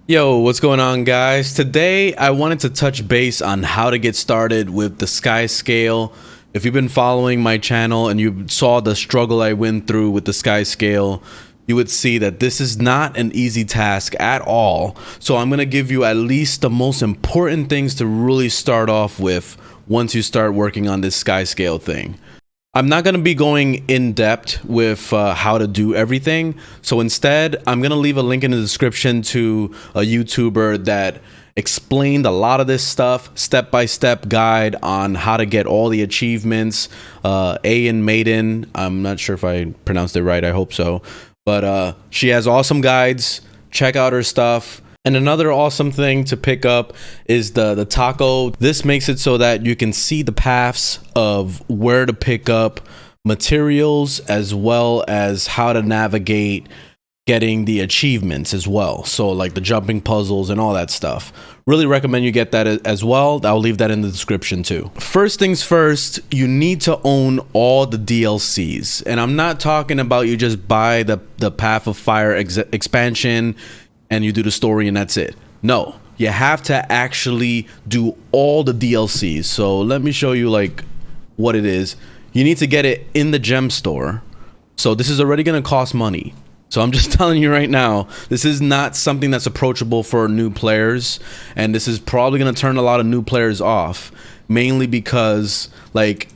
Yo, what's going on, guys? Today I wanted to touch base on how to get started with the Skyscale. If you've been following my channel and you saw the struggle I went through with the Skyscale, you would see that this is not an easy task at all. So I'm going to give you at least the most important things to really start off with once you start working on this Skyscale thing. I'm not going to be going in depth with how to do everything. So instead, I'm going to leave a link in the description to a YouTuber that explained a lot of this stuff, step-by-step guide on how to get all the achievements. AyinMaiden, I'm not sure if I pronounced it right. I hope so. But she has awesome guides. Check out her stuff. And another awesome thing to pick up is the taco. This makes it so that you can see the paths of where to pick up materials, as well as how to navigate getting the achievements as well. So like the jumping puzzles and all that stuff. Really recommend you get that as well. I'll leave that in the description too. First things first, you need to own all the DLCs. And I'm not talking about you just buy the Path of Fire expansion and you do the story and that's it. No, you have to actually do all the DLCs. So let me show you like what it is. You need to get it in the gem store. So this is already going to cost money. So I'm just telling you right now, this is not something that's approachable for new players. And this is probably going to turn a lot of new players off, mainly because like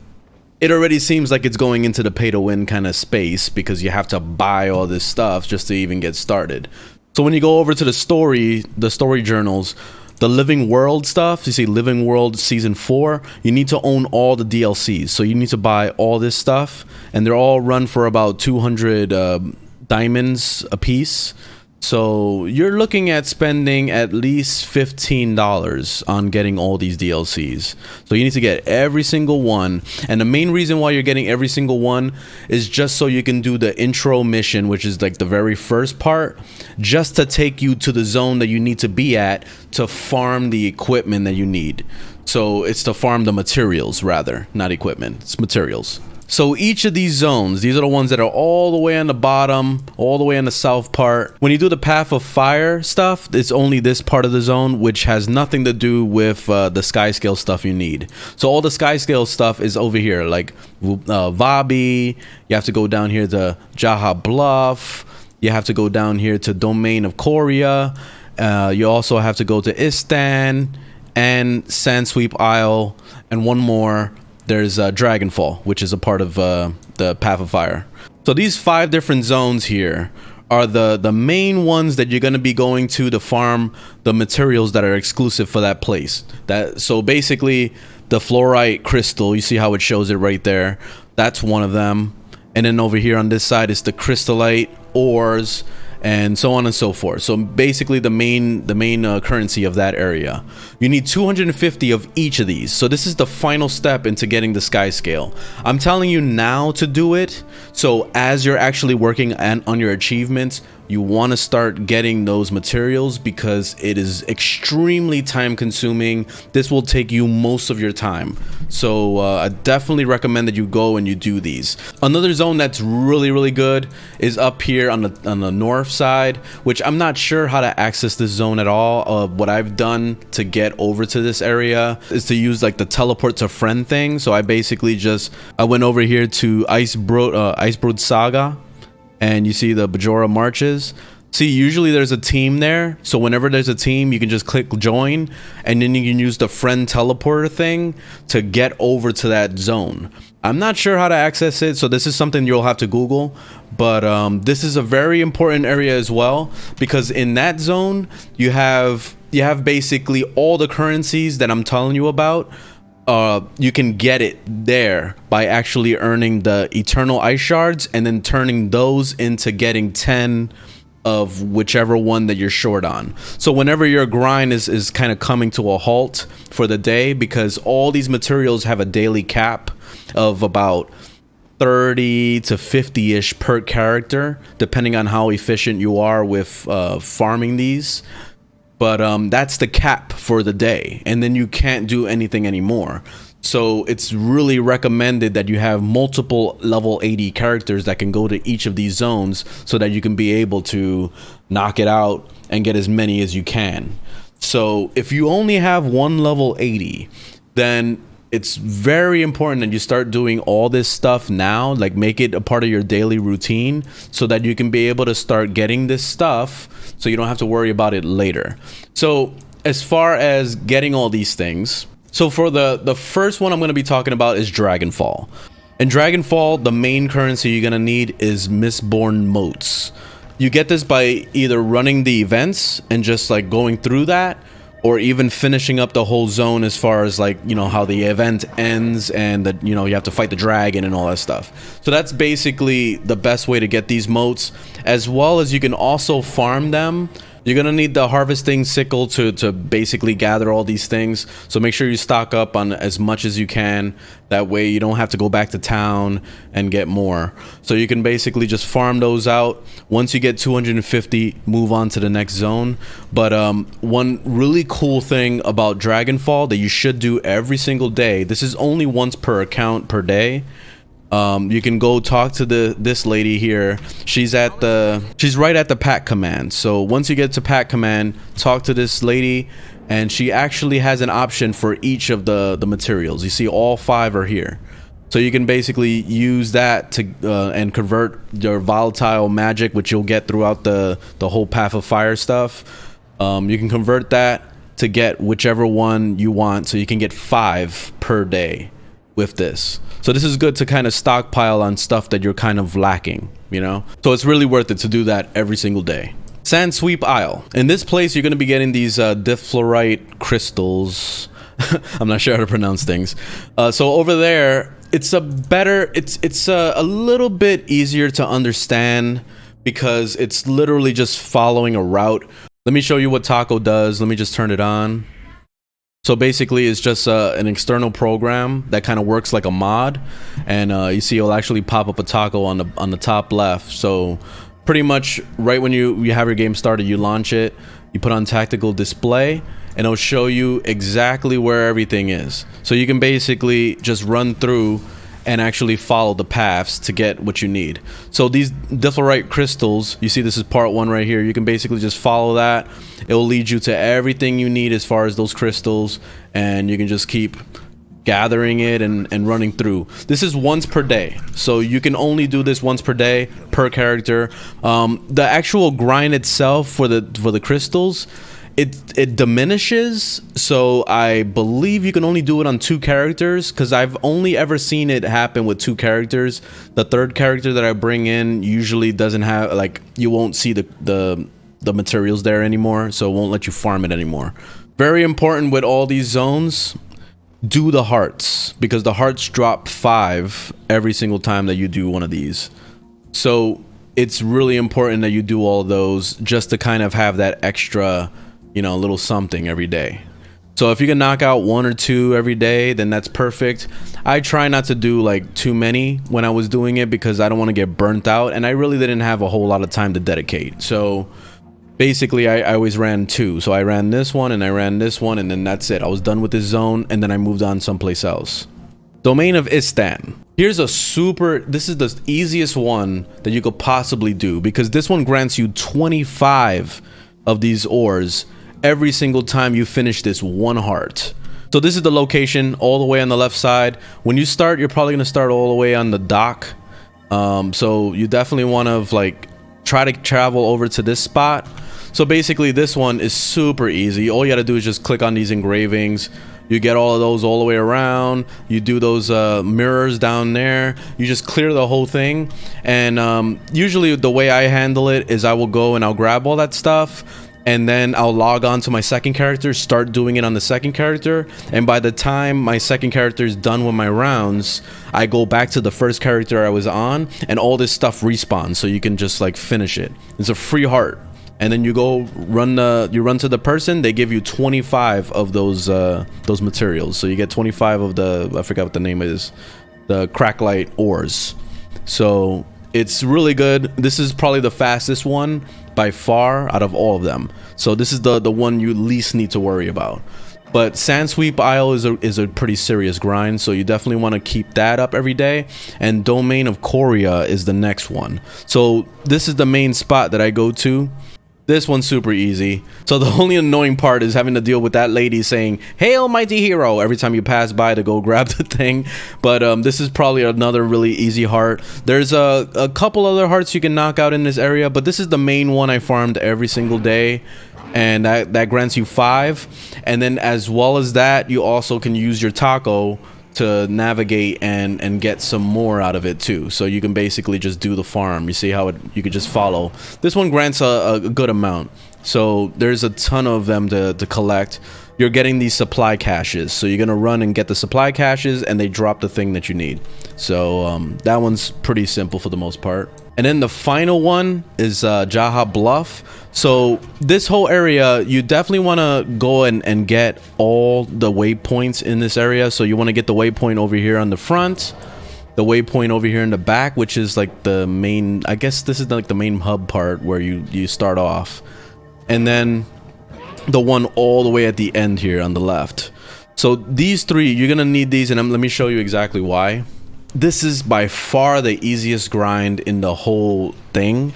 it already seems like it's going into the pay to win kind of space because you have to buy all this stuff just to even get started. So when you go over to the story journals, the Living World stuff, you see Living World Season 4, you need to own all the DLCs. So you need to buy all this stuff, and they're all run for about 200 diamonds a piece. So you're looking at spending at least $15 on getting all these DLCs. So you need to get every single one. And the main reason why you're getting every single one is just so you can do the intro mission, which is like the very first part, just to take you to the zone that you need to be at to farm the equipment that you need. So it's to farm the materials, rather, not equipment, it's materials. So each of these zones, these are the ones that are all the way on the bottom, all the way on the south part. When you do the Path of Fire stuff, it's only this part of the zone, which has nothing to do with the Skyscale stuff you need. So all the Skyscale stuff is over here, like Vabi. You have to go down here to Jaha Bluff. You have to go down here to Domain of Coria. You also have to go to Istan and Sandsweep Isle, and one more. There's Dragonfall, which is a part of the Path of Fire. So these 5 different zones here are the main ones that you're going to be going to farm the materials that are exclusive for that place. So basically the fluorite crystal, you see how it shows it right there. That's one of them. And then over here on this side is the crystallite ores, and so on and so forth. So basically the main currency of that area. You need 250 of each of these. So this is the final step into getting the Skyscale. I'm telling you now to do it. So as you're actually working on your achievements, you want to start getting those materials because it is extremely time consuming. This will take you most of your time. So I definitely recommend that you go and you do these. Another zone that's really good is up here on the north side, which I'm not sure how to access this zone at all. What I've done to get over to this area is to use like the teleport to friend thing. So I basically I went over here to Icebrood Saga, and you see the Bajora Marches. See, usually there's a team there, so whenever there's a team, you can just click join, and then you can use the friend teleporter thing to get over to that zone. I'm not sure how to access it, so this is something you'll have to Google, but this is a very important area as well, because in that zone, you have basically all the currencies that I'm telling you about. You can get it there by actually earning the eternal ice shards and then turning those into getting 10 of whichever one that you're short on. So whenever your grind is kind of coming to a halt for the day, because all these materials have a daily cap of about 30 to 50-ish per character, depending on how efficient you are with farming these. But that's the cap for the day, and then you can't do anything anymore. So it's really recommended that you have multiple level 80 characters that can go to each of these zones so that you can be able to knock it out and get as many as you can. So if you only have one level 80, then it's very important that you start doing all this stuff now, like make it a part of your daily routine so that you can be able to start getting this stuff so you don't have to worry about it later. So as far as getting all these things, so for the first one I'm going to be talking about is Dragonfall. In Dragonfall, the main currency you're going to need is Mistborn Motes. You get this by either running the events and just like going through that, or even finishing up the whole zone as far as like, you know, how the event ends and that, you know, you have to fight the dragon and all that stuff. So that's basically the best way to get these motes, as well as you can also farm them. You're gonna need the harvesting sickle to basically gather all these things. So make sure you stock up on as much as you can. That way you don't have to go back to town and get more. So you can basically just farm those out. Once you get 250, move on to the next zone. But one really cool thing about Dragonfall that you should do every single day, this is only once per account per day. You can go talk to this lady here. She's right at the pack command. So once you get to pack command, talk to this lady, and she actually has an option for each of the materials. You see all 5 are here. So you can basically use that to and convert your volatile magic, which you'll get throughout the whole Path of Fire stuff. You can convert that to get whichever one you want. So you can get 5 per day with this. So this is good to kind of stockpile on stuff that you're kind of lacking, you know? So it's really worth it to do that every single day. Sandsweep Isle. In this place, you're going to be getting these diflorite crystals. I'm not sure how to pronounce things. So over there, it's a little bit easier to understand because it's literally just following a route. Let me show you what Taco does. Let me just turn it on. So basically it's just an external program that kind of works like a mod, and you see it'll actually pop up a taco on the top left. So pretty much right when you have your game started, you launch it, you put on tactical display, and it'll show you exactly where everything is. So you can basically just run through and actually follow the paths to get what you need. So these diflorite crystals, you see this is part 1 right here. You can basically just follow that. It will lead you to everything you need as far as those crystals, and you can just keep gathering it and running through. This is once per day, so you can only do this once per day per character. The actual grind itself for the crystals, it diminishes, so I believe you can only do it on 2 characters, because I've only ever seen it happen with 2 characters. The third character that I bring in usually doesn't have, like, you won't see the materials there anymore, so it won't let you farm it anymore. Very important with all these zones, do the hearts, because the hearts drop 5 every single time that you do one of these. So it's really important that you do all those just to kind of have that extra, you know, little something every day. So if you can knock out 1 or 2 every day, then that's perfect. I try not to do like too many when I was doing it because I don't want to get burnt out, and I really didn't have a whole lot of time to dedicate. So basically I always ran 2. So I ran this one and I ran this one, and then that's it. I was done with this zone, and then I moved on someplace else. Domain of Istan. This is the easiest one that you could possibly do, because this one grants you 25 of these ores every single time you finish this 1 heart. So this is the location all the way on the left side. When you start, you're probably going to start all the way on the dock. So you definitely want to like try to travel over to this spot. So basically this one is super easy. All you got to do is just click on these engravings. You get all of those all the way around. You do those mirrors down there. You just clear the whole thing. And usually the way I handle it is I will go and I'll grab all that stuff, and then I'll log on to my second character, start doing it on the second character, and by the time my second character is done with my rounds, I go back to the first character I was on, and all this stuff respawns, so you can just like finish it. It's a free heart. And then you go run to the person, they give you 25 of those materials. So you get 25 of the, I forgot what the name is, the cracklight ores. So it's really good. This is probably the fastest one by far out of all of them. So this is the one you least need to worry about. But Sand Sweep Isle is a pretty serious grind, so you definitely want to keep that up every day. And Domain of Coria is the next one. So this is the main spot that I go to. This one's super easy. So the only annoying part is having to deal with that lady saying, "Hail, mighty hero," every time you pass by to go grab the thing. But this is probably another really easy heart. There's a couple other hearts you can knock out in this area, but this is the main one I farmed every single day. And that grants you 5. And then as well as that, you also can use your taco to navigate and get some more out of it too. So you can basically just do the farm. You see how you could just follow. This one grants a good amount. So there's a ton of them to collect. You're getting these supply caches. So you're going to run and get the supply caches and they drop the thing that you need. So that one's pretty simple for the most part. And then the final one is Jaha Bluff. So this whole area, you definitely want to go and get all the waypoints in this area. So you want to get the waypoint over here on the front, the waypoint over here in the back, which is like the main, I guess this is like the main hub part where you start off. And then the one all the way at the end here on the left. So these 3, you're going to need these, and let me show you exactly why. This is by far the easiest grind in the whole thing,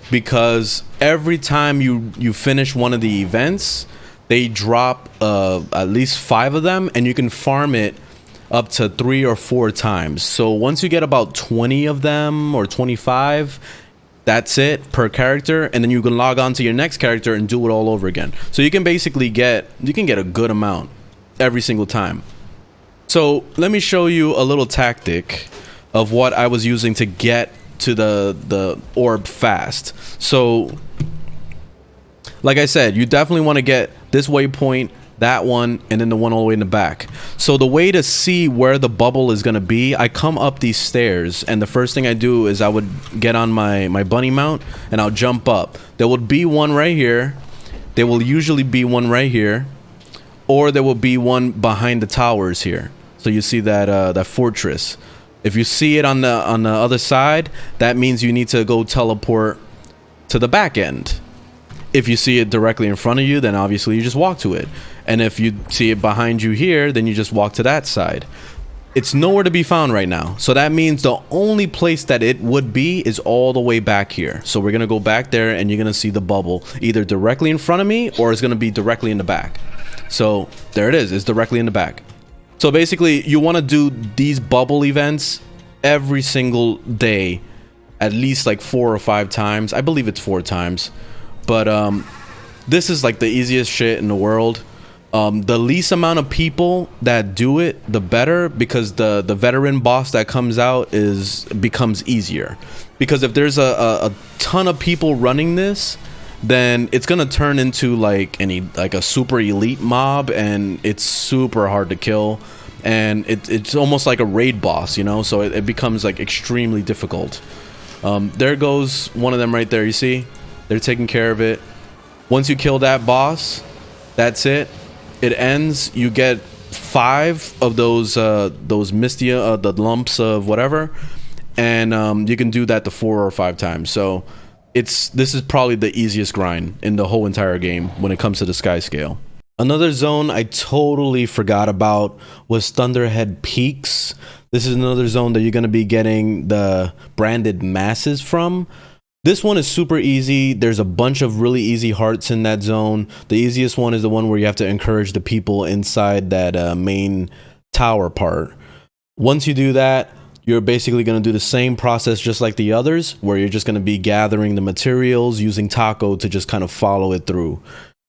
because every time you finish one of the events, they drop at least 5 of them, and you can farm it up to 3 or 4 times. So once you get about 20 of them or 25, that's it per character, and then you can log on to your next character and do it all over again. So you can basically get a good amount every single time. So let me show you a little tactic of what I was using to get to the orb fast. So like I said, you definitely want to get this waypoint, that one, and then the one all the way in the back. So the way to see where the bubble is going to be, I come up these stairs, and the first thing I do is I would get on my bunny mount and I'll jump up. There would be one right here. There will usually be one right here, or there will be one behind the towers here. So you see that fortress. If you see it on the other side, that means you need to go teleport to the back end. If you see it directly in front of you, then obviously you just walk to it. And if you see it behind you here, then you just walk to that side. It's nowhere to be found right now. So that means the only place that it would be is all the way back here. So we're going to go back there and you're going to see the bubble either directly in front of me or it's going to be directly in the back. So there it is. It's directly in the back. So basically, you want to do these bubble events every single day, at least like 4 or 5 times. I believe it's 4 times. But this is like the easiest shit in the world. The least amount of people that do it, the better, because the veteran boss that comes out becomes easier. Because if there's a ton of people running this, then it's gonna turn into like a super elite mob, and it's super hard to kill, and it's almost like a raid boss, you know. So it becomes like extremely difficult. There goes one of them right there. You see, they're taking care of it. Once you kill that boss, that's it. It ends. You get 5 of those Mistia, the lumps of whatever, and you can do that to 4 or 5 times. So this is probably the easiest grind in the whole entire game when it comes to the Skyscale. Another zone I totally forgot about was Thunderhead Peaks. This is another zone that you're going to be getting the branded masses from. This one is super easy. There's a bunch of really easy hearts in that zone. The easiest one is the one where you have to encourage the people inside that main tower part. Once you do that, you're basically going to do the same process just like the others, where you're just going to be gathering the materials using Taco to just kind of follow it through.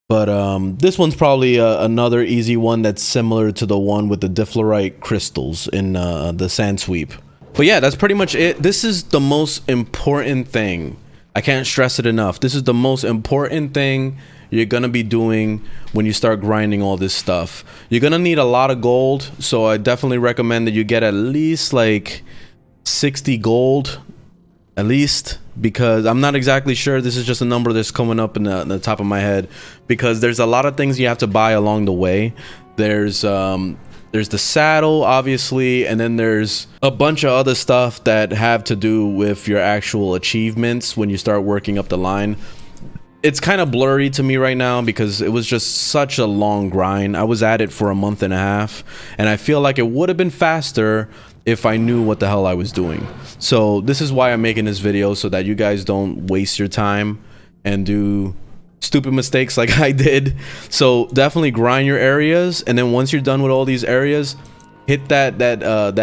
But this one's probably another easy one that's similar to the one with the Difflerite crystals in the Sand Sweep. But yeah, that's pretty much it. This is the most important thing. I can't stress it enough. This is the most important thing you're going to be doing when you start grinding all this stuff. You're going to need a lot of gold. So I definitely recommend that you get at least like 60 gold. At least, because I'm not exactly sure. This is just a number that's coming up in the top of my head, because there's a lot of things you have to buy along the way. There's the saddle, obviously, and then there's a bunch of other stuff that have to do with your actual achievements when you start working up the line. it's kind of blurry to me right now because it was just such a long grind. I was at it for a month and a half, and I feel like it would have been faster if I knew what the hell I was doing. So this is why I'm making this video, so that you guys don't waste your time and do stupid mistakes like I did. So definitely grind your areas, and then once you're done with all these areas, hit that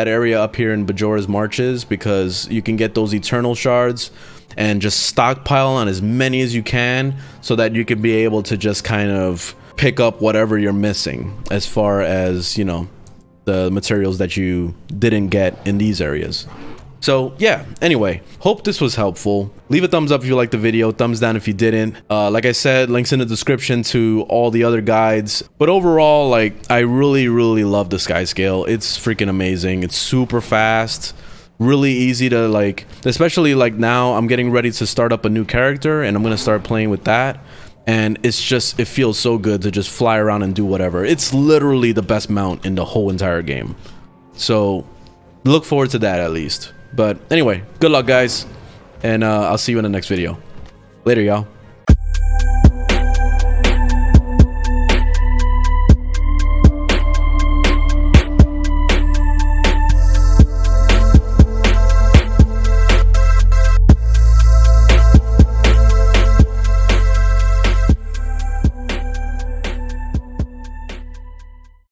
area up here in Bajora's Marches, because you can get those eternal shards, and just stockpile on as many as you can so that you can be able to just kind of pick up whatever you're missing as far as, you know, the materials that you didn't get in these areas. So yeah, anyway, hope this was helpful. Leave a thumbs up if you liked the video, thumbs down if you didn't. Like I said, links in the description to all the other guides. But overall, like, I really love the Skyscale. It's freaking amazing. It's super fast, really easy to, like, especially like now I'm getting ready to start up a new character and I'm gonna start playing with that. And it's just, it feels so good to just fly around and do whatever. It's literally the best mount in the whole entire game. So look forward to that at least. But anyway, good luck guys, and I'll see you in the next video. Later, y'all.